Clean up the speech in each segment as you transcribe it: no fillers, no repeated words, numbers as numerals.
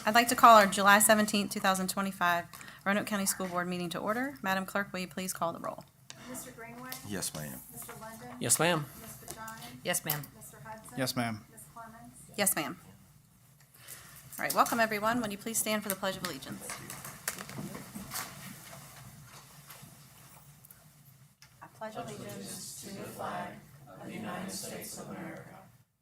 I'd like to call our July 17th, 2025 Roanoke County School Board meeting to order. Madam Clerk, will you please call the roll? Mr. Greenway? Yes, ma'am. Mr. London? Yes, ma'am. Ms. Bajani? Yes, ma'am. Mr. Hudson? Yes, ma'am. Ms. Clemens? Yes, ma'am. All right, welcome everyone. Would you please stand for the Pledge of Allegiance? I pledge allegiance to the flag of the United States of America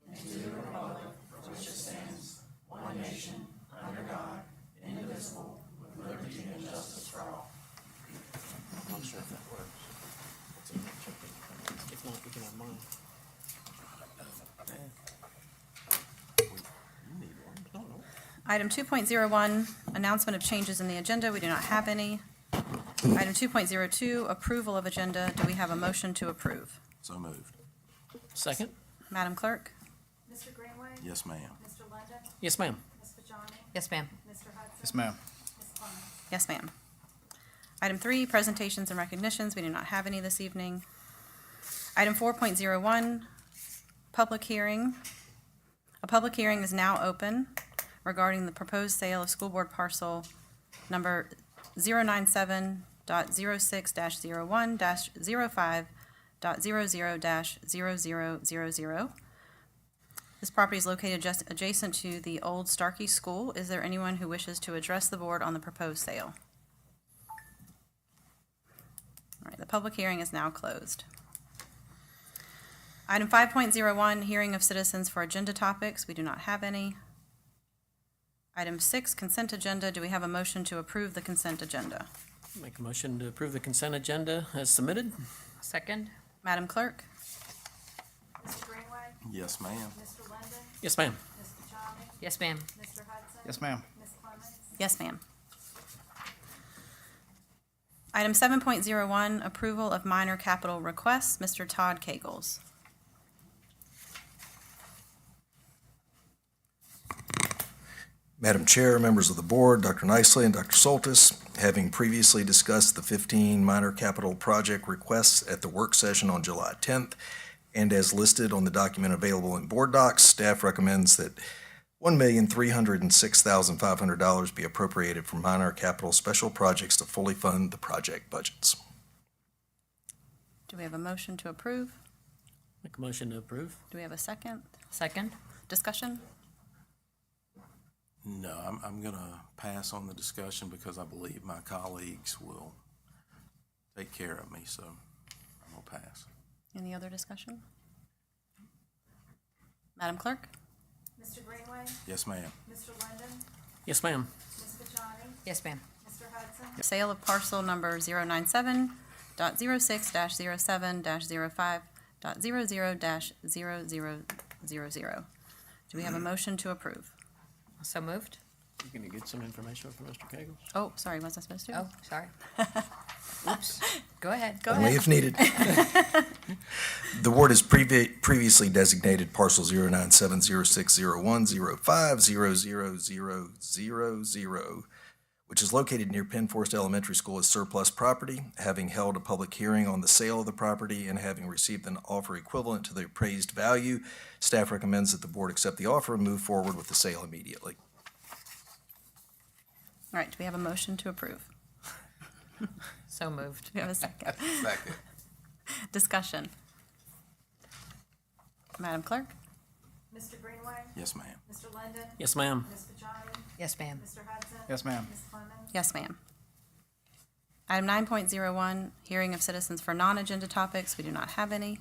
and to the republic for which it stands, one nation, under God, indivisible, with liberty and justice for all. I'm not sure if that works. If not, we can have mine. Item 2.01, announcement of changes in the agenda. We do not have any. Item 2.02, approval of agenda. Do we have a motion to approve? So moved. Second? Madam Clerk? Mr. Greenway? Yes, ma'am. Mr. London? Yes, ma'am. Ms. Bajani? Yes, ma'am. Mr. Hudson? Yes, ma'am. Ms. Clemens? Yes, ma'am. Item 3, presentations and recognitions. We do not have any this evening. Item 4.01, public hearing. A public hearing is now open regarding the proposed sale of school board parcel number 097.06-01-05.00-0000. This property is located just adjacent to the old Starkey School. Is there anyone who wishes to address the board on the proposed sale? All right, the public hearing is now closed. Item 5.01, hearing of citizens for agenda topics. We do not have any. Item 6, consent agenda. Do we have a motion to approve the consent agenda? Make a motion to approve the consent agenda as submitted. Second? Madam Clerk? Mr. Greenway? Yes, ma'am. Mr. London? Yes, ma'am. Ms. Bajani? Yes, ma'am. Mr. Hudson? Yes, ma'am. Ms. Clemens? Yes, ma'am. Item 7.01, approval of minor capital requests. Mr. Todd Kegels. Madam Chair, members of the board, Dr. Nicely and Dr. Soltis, having previously discussed the 15 minor capital project requests at the work session on July 10th, and as listed on the document available in board docs, staff recommends that $1,306,500 be appropriated for minor capital special projects to fully fund the project budgets. Do we have a motion to approve? Make a motion to approve. Do we have a second? Second? Discussion? No, I'm going to pass on the discussion because I believe my colleagues will take care of me, so I'm going to pass. Any other discussion? Madam Clerk? Mr. Greenway? Yes, ma'am. Mr. London? Yes, ma'am. Ms. Bajani? Yes, ma'am. Mr. Hudson? Sale of parcel number 097.06-07-05.00-0000. Do we have a motion to approve? So moved? You going to get some information from Mr. Kegels? Oh, sorry, was I supposed to? Oh, sorry. Oops. Go ahead. Go Only ahead. if needed. The board has previously designated parcel 097060105000000, which is located near Penn Forest Elementary School, as surplus property. Having held a public hearing on the sale of the property and having received an offer equivalent to the appraised value, staff recommends that the board accept the offer and move forward with the sale immediately. All right, do we have a motion to approve? So moved. Do we have a second? Second. Discussion? Madam Clerk? Mr. Greenway? Yes, ma'am. Mr. London? Yes, ma'am. Ms. Bajani? Yes, ma'am. Mr. Hudson? Yes, ma'am. Ms. Clemens? Yes, ma'am. Item 9.01, hearing of citizens for non-agenda topics. We do not have any.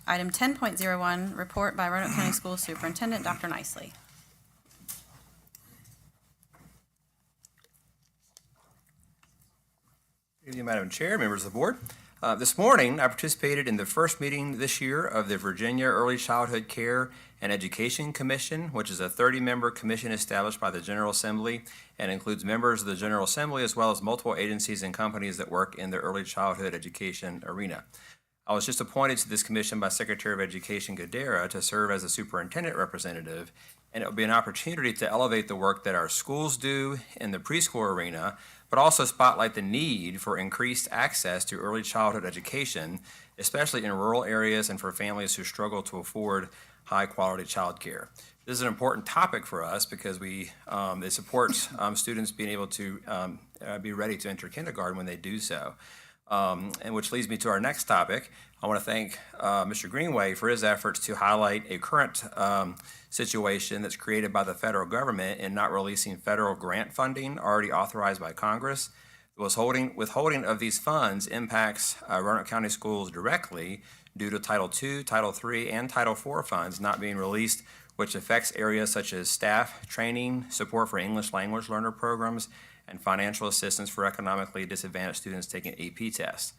Item 10.01, report by Roanoke County School Superintendent, Dr. Nicely. Good evening, Madam Chair, members of the board. This morning, I participated in the first meeting this year of the Virginia Early Childhood Care and Education Commission, which is a 30-member commission established by the General Assembly and includes members of the General Assembly as well as multiple agencies and companies that work in the early childhood education arena. I was just appointed to this commission by Secretary of Education Gadara to serve as a superintendent representative, and it will be an opportunity to elevate the work that our schools do in the preschool arena, but also spotlight the need for increased access to early childhood education especially in rural areas and for families who struggle to afford high-quality childcare. This is an important topic for us because it supports students being able to be ready to enter kindergarten when they do so. And which leads me to our next topic. I want to thank Mr. Greenway for his efforts to highlight a current situation that's created by the federal government in not releasing federal grant funding already authorized by Congress. Withholding of these funds impacts Roanoke County schools directly due to Title II, Title III, and Title IV funds not being released, which affects areas such as staff, training, support for English language learner programs, and financial assistance for economically disadvantaged students taking AP tests.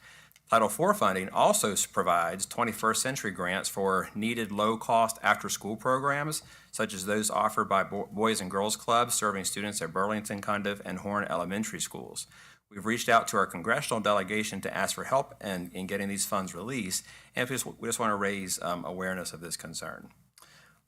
Title IV funding also provides 21st century grants for needed low-cost after-school programs, such as those offered by Boys and Girls Clubs serving students at Burlington, Cundiff, and Horn elementary schools. We've reached out to our congressional delegation to ask for help in getting these funds released, and we just want to raise awareness of this concern.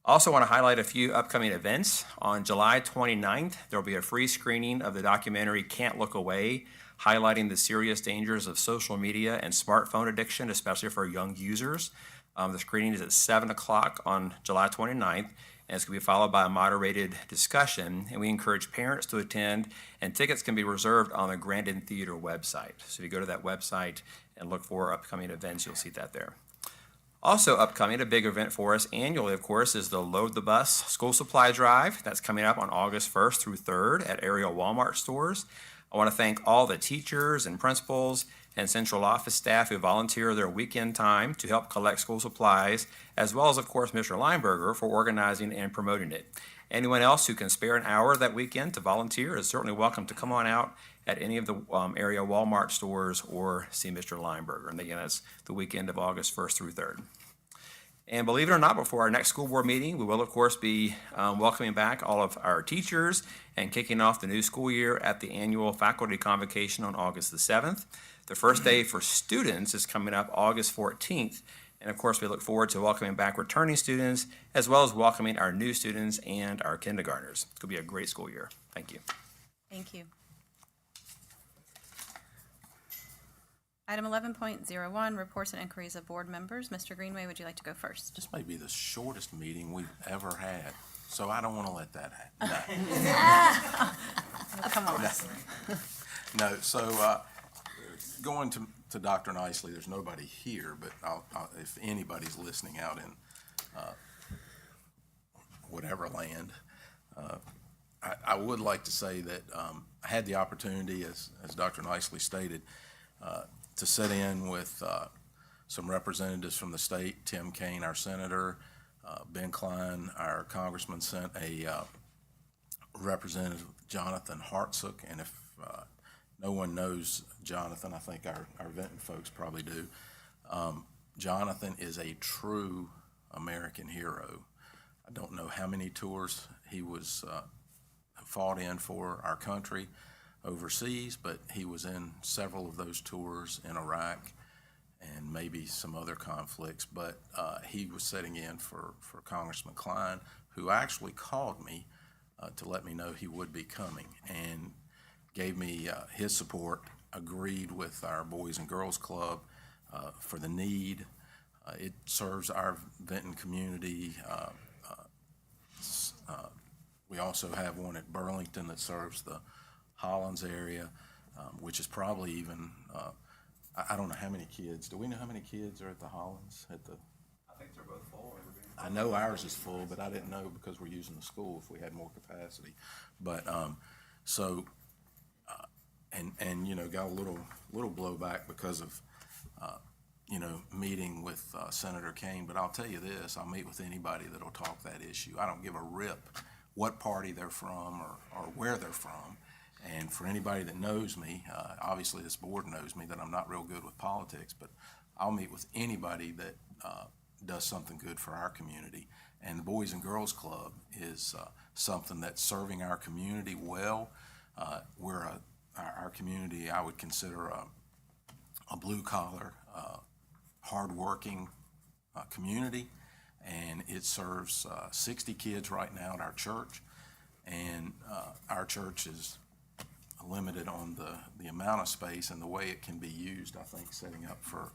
Also want to highlight a few upcoming events. On July 29th, there will be a free screening of the documentary Can't Look Away, highlighting the serious dangers of social media and smartphone addiction, especially for young users. The screening is at 7 o'clock on July 29th, and it's going to be followed by a moderated discussion, and we encourage parents to attend, and tickets can be reserved on the Grandin Theater website. So if you go to that website and look for upcoming events, you'll see that there. Also upcoming, a big event for us annually, of course, is the Load the Bus School Supply Drive. That's coming up on August 1st through 3rd at area Walmart stores. I want to thank all the teachers and principals and central office staff who volunteer their weekend time to help collect school supplies, as well as, of course, Mr. Lineberger for organizing and promoting it. Anyone else who can spare an hour that weekend to volunteer is certainly welcome to come on out at any of the area Walmart stores or see Mr. Lineberger. And again, that's the weekend of August 1st through 3rd. And believe it or not, before our next school board meeting, we will, of course, be welcoming back all of our teachers and kicking off the new school year at the annual faculty convocation on August the 7th. The first day for students is coming up August 14th. And of course, we look forward to welcoming back returning students, as well as welcoming our new students and our kindergartners. It's going to be a great school year. Thank you. Thank you. Item 11.01, reports and inquiries of board members. Mr. Greenway, would you like to go first? This may be the shortest meeting we've ever had, so I don't want to let that happen. Oh, come on. No, so going to Dr. Nicely, there's nobody here, but if anybody's listening out in whatever land, I would like to say that I had the opportunity, as Dr. Nicely stated, to sit in with some representatives from the state. Tim Kaine, our senator, Ben Klein, our congressman, sent a representative, Jonathan Hartsook, and if no one knows Jonathan, I think our Vinton folks probably do. Jonathan is a true American hero. I don't know how many tours he was fought in for our country overseas, but he was in several of those tours in Iraq and maybe some other conflicts, but he was sitting in for Congressman Klein, who actually called me to let me know he would be coming and gave me his support, agreed with our Boys and Girls Club for the need. It serves our Vinton community. We also have one at Burlington that serves the Hollins area, which is probably even, I don't know how many kids. Do we know how many kids are at the Hollins? I think they're both full. I know ours is full, but I didn't know because we're using the school if we had more capacity. But and you know, got a little blowback because of you know, meeting with Senator Kaine. But I'll tell you this: I'll meet with anybody that'll talk that issue. I don't give a rip what party they're from or where they're from. And for anybody that knows me, obviously this board knows me, that I'm not real good with politics, but I'll meet with anybody that does something good for our community. And the Boys and Girls Club is something that's serving our community well. Our community, I would consider a blue-collar, hard-working community, and it serves 60 kids right now at our church. And our church is limited on the amount of space and the way it can be used, I think, setting up for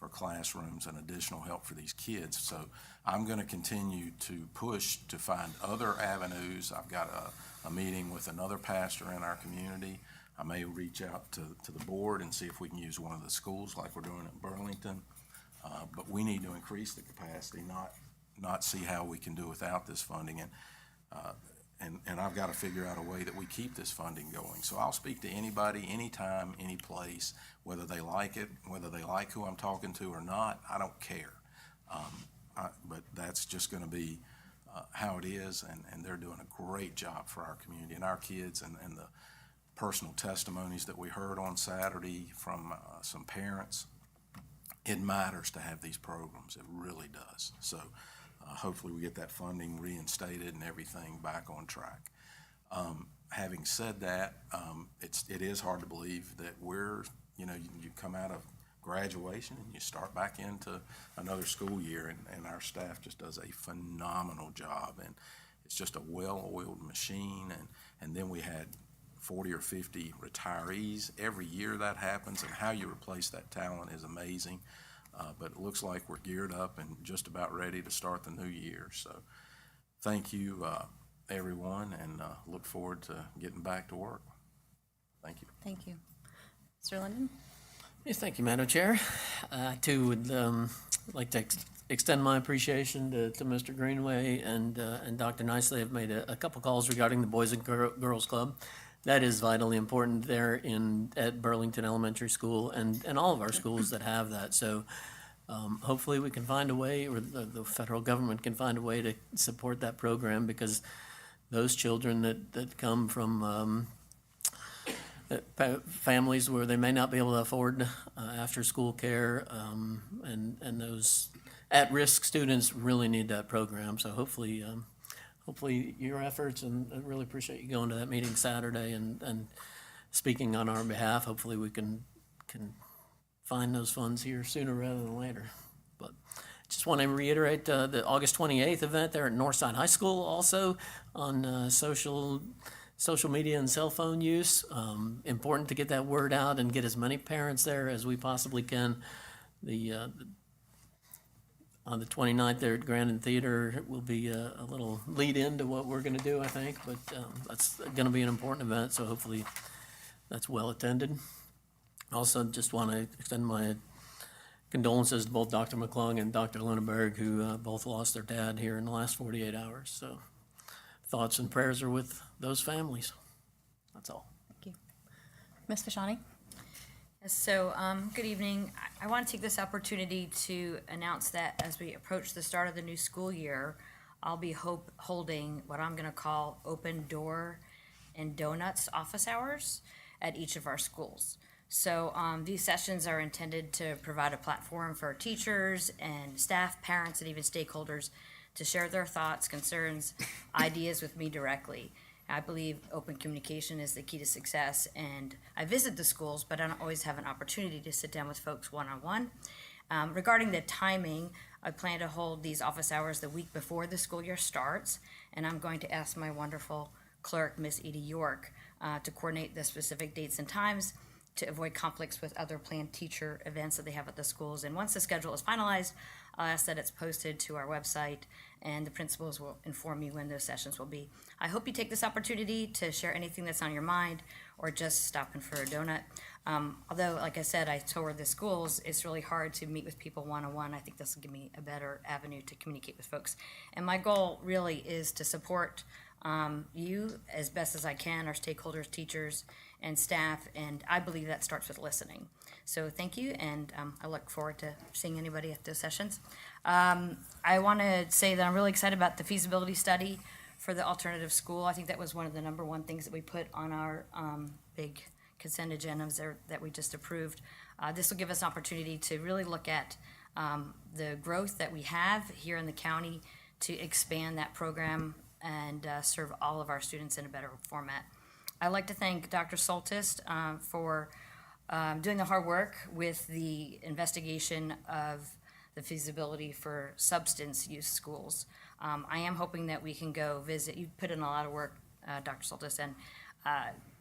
for classrooms and additional help for these kids. So I'm going to continue to push to find other avenues. I've got a meeting with another pastor in our community. I may reach out to the board and see if we can use one of the schools like we're doing at Burlington. But we need to increase the capacity, not see how we can do without this funding. And I've got to figure out a way that we keep this funding going. So I'll speak to anybody, anytime, any place, whether they like it, whether they like who I'm talking to or not, I don't care. But that's just going to be how it is, and they're doing a great job for our community and our kids, and the personal testimonies that we heard on Saturday from some parents. It matters to have these programs. It really does. So hopefully we get that funding reinstated and everything back on track. Having said that, it is hard to believe that you come out of graduation and you start back into another school year, and our staff just does a phenomenal job, and it's just a well-oiled machine. And then we had 40 or 50 retirees. Every year that happens, and how you replace that talent is amazing. But it looks like we're geared up and just about ready to start the new year. So thank you, everyone, and look forward to getting back to work. Thank you. Thank you. Mr. Linden? Yes, thank you, Madam Chair. I too would like to extend my appreciation to Mr. Greenway and Dr. Nicely. Have made a couple calls regarding the Boys and Girls Club. That is vitally important there at Burlington Elementary School and all of our schools that have that. So hopefully we can find a way, or the federal government can find a way to support that program, because those children that come from families where they may not be able to afford after-school care, and those at-risk students really need that program. So hopefully your efforts, and I really appreciate you going to that meeting Saturday and speaking on our behalf. Hopefully we can find those funds here sooner rather than later. But just want to reiterate the August 28th event there at Northside High School, also on social media and cell phone use. Important to get that word out and get as many parents there as we possibly can. On the 29th there at Grandin Theater will be a little lead in to what we're going to do, I think, but that's going to be an important event, so hopefully that's well attended. Also, just want to extend my condolences to both Dr. McClung and Dr. Lunenberg, who both lost their dad here in the last 48 hours. So thoughts and prayers are with those families. That's all. Thank you. Ms. Fashani? So, good evening. I want to take this opportunity to announce that as we approach the start of the new school year, I'll be holding what I'm going to call open door and donuts office hours at each of our schools. So these sessions are intended to provide a platform for teachers and staff, parents, and even stakeholders to share their thoughts, concerns, ideas with me directly. I believe open communication is the key to success, and I visit the schools, but I don't always have an opportunity to sit down with folks one-on-one. Regarding the timing, I plan to hold these office hours the week before the school year starts, and I'm going to ask my wonderful clerk, Miss Edie York, to coordinate the specific dates and times to avoid conflicts with other planned teacher events that they have at the schools. And once the schedule is finalized, I'll ask that it's posted to our website, and the principals will inform me when those sessions will be. I hope you take this opportunity to share anything that's on your mind, or just stopping for a donut. Although, like I said, I tour the schools, it's really hard to meet with people one-on-one. I think this will give me a better avenue to communicate with folks. And my goal really is to support you as best as I can, our stakeholders, teachers, and staff, and I believe that starts with listening. So thank you, and I look forward to seeing anybody at those sessions. I want to say that I'm really excited about the feasibility study for the alternative school. I think that was one of the number one things that we put on our big consent agendas that we just approved. This will give us an opportunity to really look at the growth that we have here in the county to expand that program and serve all of our students in a better format. I'd like to thank Dr. Soltis for doing the hard work with the investigation of the feasibility for substance use schools. I am hoping that we can go visit. You put in a lot of work, Dr. Soltis, and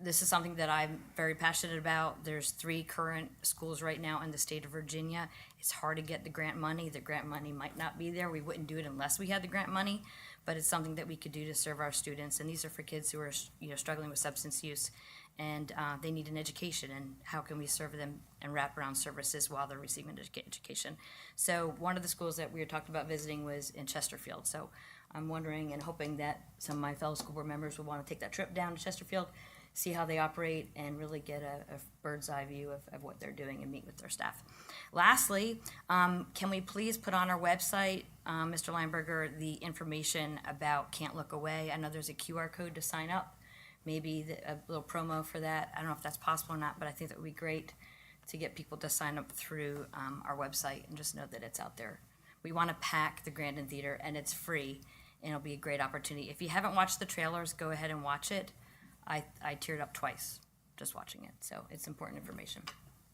this is something that I'm very passionate about. There's 3 current schools right now in the state of Virginia. It's hard to get the grant money. The grant money might not be there. We wouldn't do it unless we had the grant money, but it's something that we could do to serve our students. And these are for kids who are, struggling with substance use, and they need an education. And how can we serve them and wrap around services while they're receiving education? So one of the schools that we were talking about visiting was in Chesterfield. So I'm wondering and hoping that some of my fellow school board members would want to take that trip down to Chesterfield, see how they operate, and really get a bird's eye view of what they're doing and meet with their staff. Lastly, can we please put on our website, Mr. Lineberger, the information about Can't Look Away? I know there's a QR code to sign up, maybe a little promo for that. I don't know if that's possible or not, but I think that would be great to get people to sign up through our website and just know that it's out there. We want to pack the Grandin Theater, and it's free, and it'll be a great opportunity. If you haven't watched the trailers, go ahead and watch it. I teared up twice just watching it, so it's important information.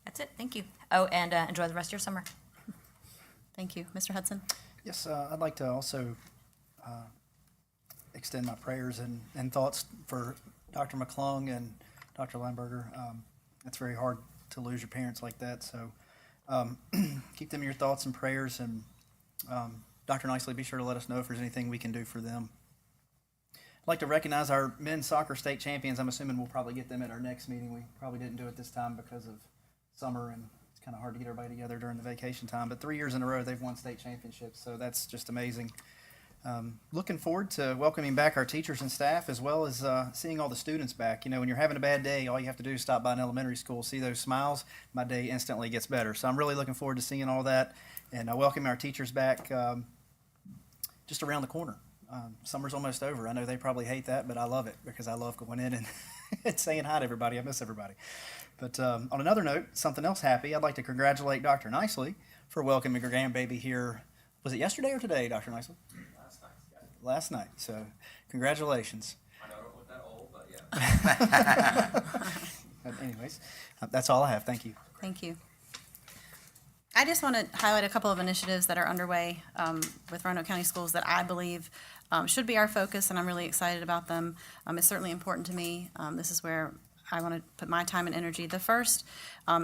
That's it, thank you. Oh, and enjoy the rest of your summer. Thank you. Mr. Hudson? Yes, I'd like to also extend my prayers and thoughts for Dr. McClung and Dr. Lineberger. It's very hard to lose your parents like that, so keep them in your thoughts and prayers. And Dr. Nicely, be sure to let us know if there's anything we can do for them. I'd like to recognize our men's soccer state champions. I'm assuming we'll probably get them at our next meeting. We probably didn't do it this time because of summer, and it's kind of hard to get everybody together during the vacation time. But 3 years in a row, they've won state championships, so that's just amazing. Looking forward to welcoming back our teachers and staff, as well as seeing all the students back. You know, when you're having a bad day, all you have to do is stop by an elementary school, see those smiles, my day instantly gets better. So I'm really looking forward to seeing all that, and welcoming our teachers back just around the corner. Summer's almost over. I know they probably hate that, but I love it because I love going in and saying hi to everybody. I miss everybody. But on another note, something else happy, I'd like to congratulate Dr. Nicely for welcoming her grandbaby here. Was it yesterday or today, Dr. Nicely? Last night. So congratulations. I know I don't look that old, but yeah. But anyways, that's all I have. Thank you. Thank you. I just want to highlight a couple of initiatives that are underway with Roanoke County Schools that I believe should be our focus, and I'm really excited about them. It's certainly important to me. This is where I want to put my time and energy. The first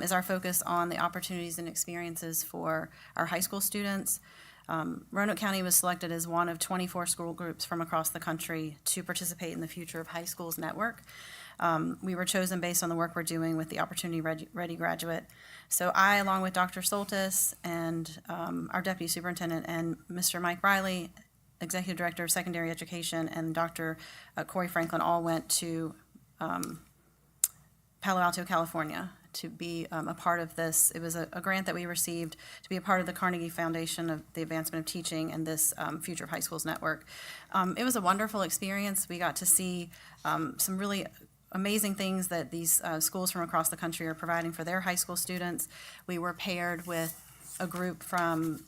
is our focus on the opportunities and experiences for our high school students. Roanoke County was selected as one of 24 school groups from across the country to participate in the Future of High Schools Network. We were chosen based on the work we're doing with the Opportunity Ready graduate. So I, along with Dr. Soltis and our Deputy Superintendent and Mr. Mike Riley, Executive Director of Secondary Education, and Dr. Corey Franklin, all went to Palo Alto, California to be a part of this. It was a grant that we received to be a part of the Carnegie Foundation of the Advancement of Teaching and this Future of High Schools Network. It was a wonderful experience. We got to see some really amazing things that these schools from across the country are providing for their high school students. We were paired with a group from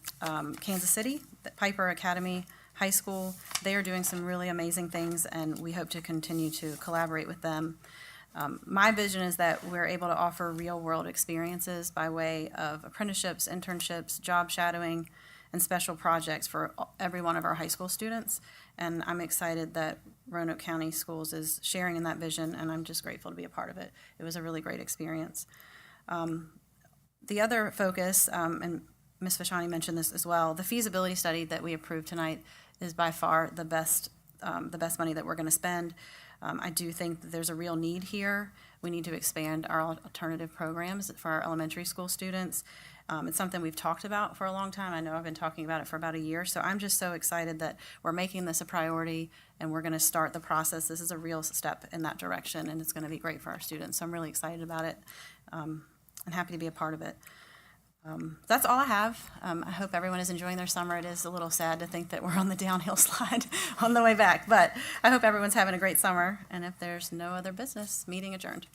Kansas City, the Piper Academy High School. They are doing some really amazing things, and we hope to continue to collaborate with them. My vision is that we're able to offer real-world experiences by way of apprenticeships, internships, job shadowing, and special projects for every one of our high school students. And I'm excited that Roanoke County Schools is sharing in that vision, and I'm just grateful to be a part of it. It was a really great experience. The other focus, and Ms. Fashani mentioned this as well, the feasibility study that we approved tonight is by far the best money that we're going to spend. I do think that there's a real need here. We need to expand our alternative programs for our elementary school students. It's something we've talked about for a long time. I know I've been talking about it for about a year, so I'm just so excited that we're making this a priority and we're going to start the process. This is a real step in that direction, and it's going to be great for our students. So I'm really excited about it and happy to be a part of it. That's all I have. I hope everyone is enjoying their summer. It is a little sad to think that we're on the downhill slide on the way back, but I hope everyone's having a great summer. And if there's no other business, meeting adjourned.